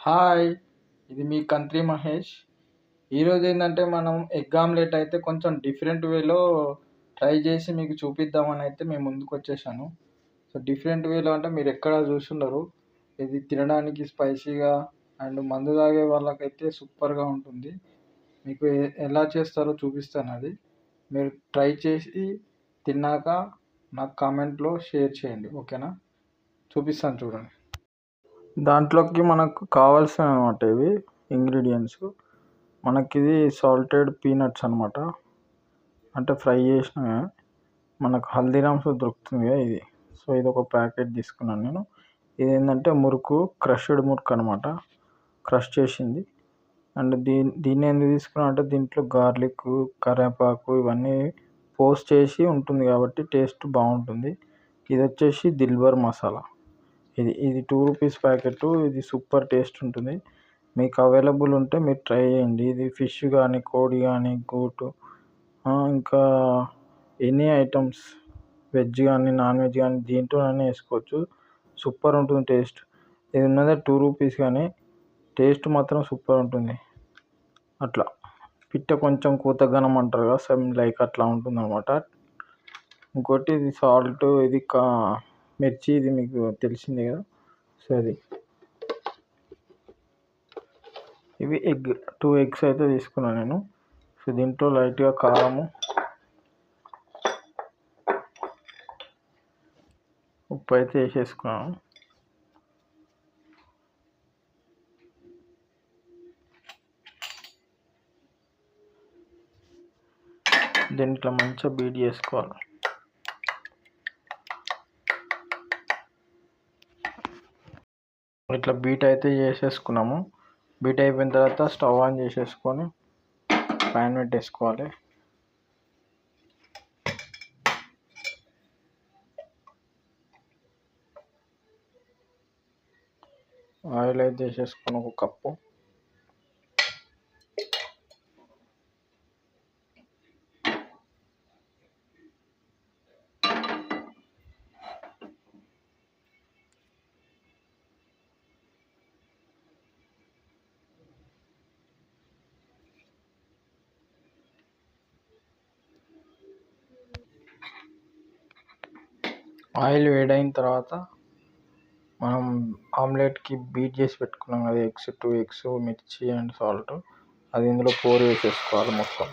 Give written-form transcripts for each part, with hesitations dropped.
Hi! ఇది మీ కంత్రి మహేష్. ఈరోజు ఏంటంటే మనం ఎగ్ ఆమ్లెట్ అయితే కొంచెం డిఫరెంట్ వేలో ట్రై చేసి మీకు చూపిద్దామని అయితే మేము ముందుకు వచ్చేసాను. సో, డిఫరెంట్ వేలో అంటే మీరు ఎక్కడ చూసుండరు. ఇది తినడానికి స్పైసీగా అండ్ మందు తాగే వాళ్ళకైతే సూపర్‌గా ఉంటుంది. మీకు ఎలా చేస్తారో చూపిస్తాను అది. మీరు ట్రై చేసి తిన్నాక నాకు కామెంట్‌లో షేర్ చేయండి. ఓకేనా? చూపిస్తాను చూడండి. దాంట్లోకి మనకు కావాల్సినవన్నమాట ఇవి ఇంగ్రీడియంట్స్. మనకిది సాల్టెడ్ పీనట్స్ అనమాట. అంటే ఫ్రై చేసినవే. మనకు హల్దీరామ్స్‌లో దొరుకుతుంది కదా ఇది. సో, ఇదొక ప్యాకెట్ తీసుకున్నాను నేను. ఇదేంటంటే మురుకు, క్రష్డ్ మురుకు అనమాట. క్రష్ చేసింది. అండ్ దీన్ని ఎందుకు తీసుకున్నా అంటే దీంట్లో గార్లిక్, కరివేపాకు ఇవన్నీ పోస్ట్ చేసి ఉంటుంది కాబట్టి టేస్ట్ బాగుంటుంది. ఇదొచ్చేసి దిల్బర్ మసాలా. ఇది 2 రూపీస్ ప్యాకెటు. ఇది సూపర్ టేస్ట్ ఉంటుంది. మీకు అవైలబుల్ ఉంటే మీరు ట్రై చేయండి. ఇది ఫిష్ కానీ, కోడి కానీ, గూటు ఇంకా ఎనీ ఐటమ్స్ వెజ్ కానీ, నాన్ వెజ్ కానీ దీంట్లోనైనా వేసుకోవచ్చు. సూపర్ ఉంటుంది టేస్ట్. ఇది ఉన్నదే 2 రూపీస్ కానీ టేస్ట్ మాత్రం సూపర్ ఉంటుంది. అట్లా పిట్ట కొంచెం కూతగనం అంటారు కదా, సేమ్ లైక్ అట్లా ఉంటుందన్నమాట. ఇంకోటి ఇది సాల్ట్, ఇది మిర్చి, ఇది మీకు తెలిసిందే కదా. సో, అది ఇవి 2 ఎగ్స్ అయితే తీసుకున్నాను నేను. సో, దీంట్లో లైట్‌గా కారము, ఉప్పు అయితే వేసేసుకున్నాను. దీంట్లో మంచిగా బీట్ చేసుకోవాలి. ఇట్లా బీట్ అయితే చేసేసుకున్నాము. బీట్ అయిపోయిన తర్వాత స్టవ్ ఆన్ చేసేసుకొని ప్యాన్ పెట్టేసుకోవాలి. ఆయిల్ అయితే వేసేసుకొని ఒక కప్పు. ఆయిల్ వేడైన తర్వాత మనం ఆమ్లెట్కి బీట్ చేసి పెట్టుకున్నాం కదా ఎగ్స్, 2 ఎగ్స్, మిర్చి అండ్ సాల్ట్, అది ఇందులో పోర్ వేసేసుకోవాలి మొత్తం.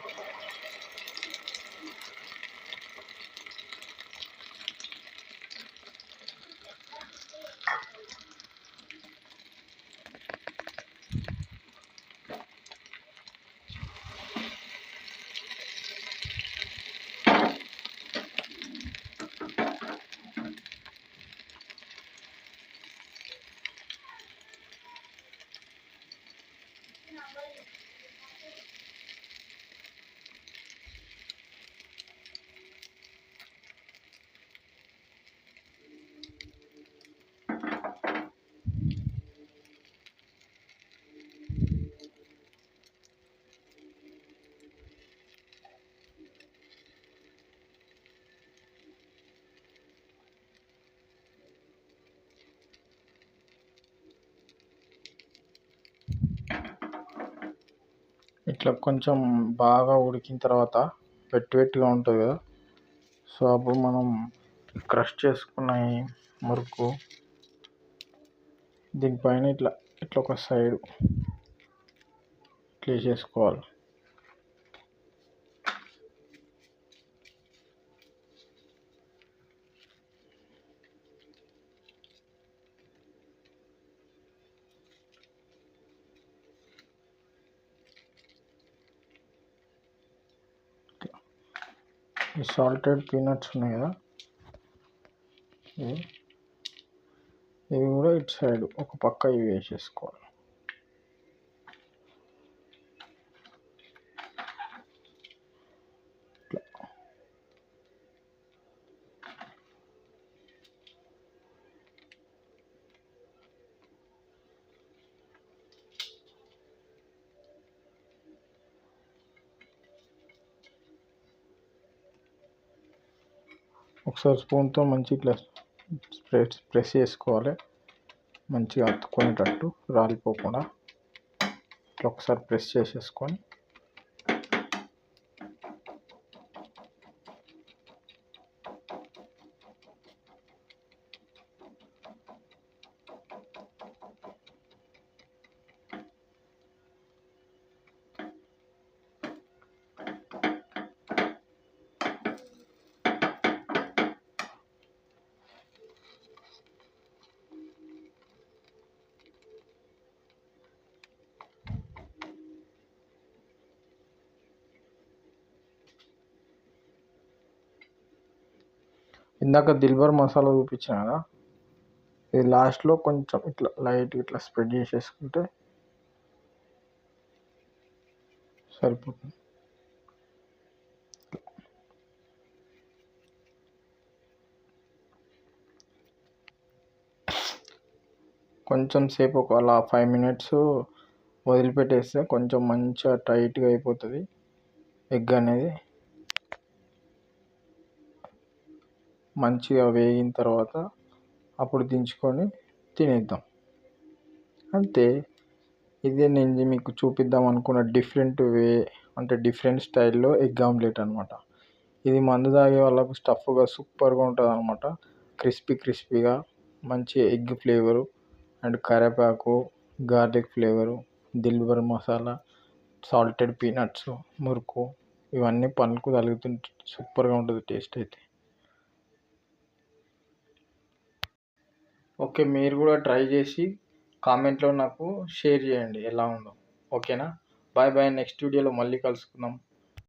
ఇట్లా కొంచెం బాగా ఉడికిన తర్వాత వెట్టిగా ఉంటుంది కదా. సో, అప్పుడు మనం క్రష్ చేసుకున్న ఈ మురుకు దీనిపైన ఇట్లా ఇట్లా ఒక సైడ్ ఇట్లా వేసేసుకోవాలి. ఈ సాల్టెడ్ పీనట్స్ ఉన్నాయి కదా, ఇవి కూడా ఇటు సైడ్ ఒక పక్క ఇవి వేసేసుకోవాలి. ఒకసారి స్పూన్తో మంచి ఇట్లా ప్రెస్ చేసుకోవాలి. మంచిగా అతుక్కునేటట్టు రాలిపోకుండా ఇట్లా ఒకసారి ప్రెస్ చేసేసుకొని ఇందాక దిల్బర్ మసాలా చూపించాను కదా, ఇది లాస్ట్లో కొంచెం ఇట్లా లైట్ ఇట్లా స్ప్రెడ్ చేసేసుకుంటే సరిపోతుంది. కొంచెం సేపు అలా 5 minutes వదిలిపెట్టేస్తే కొంచెం మంచిగా టైట్గా అయిపోతుంది ఎగ్ అనేది. మంచిగా వేగిన తర్వాత అప్పుడు దించుకొని తినేద్దాం. అంతే, ఇదే నేను మీకు చూపిద్దాం అనుకున్న డిఫరెంట్ వే, అంటే డిఫరెంట్ స్టైల్లో ఎగ్ ఆమ్లెట్ అనమాట. ఇది మందు తాగే వాళ్ళకు స్టఫ్గా సూపర్గా ఉంటుంది అనమాట. క్రిస్పీగా మంచి ఎగ్ ఫ్లేవరు అండ్ కరివేపాకు, గార్లిక్ ఫ్లేవరు, దిల్బర్ మసాలా, సాల్టెడ్ పీనట్స్, మురుకు, ఇవన్నీ పనుకు తగులుతుంటే సూపర్గా ఉంటుంది టేస్ట్ అయితే. ఓకే, మీరు కూడా ట్రై చేసి కామెంట్లో నాకు షేర్ చేయండి ఎలా ఉందో. ఓకేనా? బాయ్ బాయ్, నెక్స్ట్ వీడియోలో మళ్ళీ కలుసుకుందాం.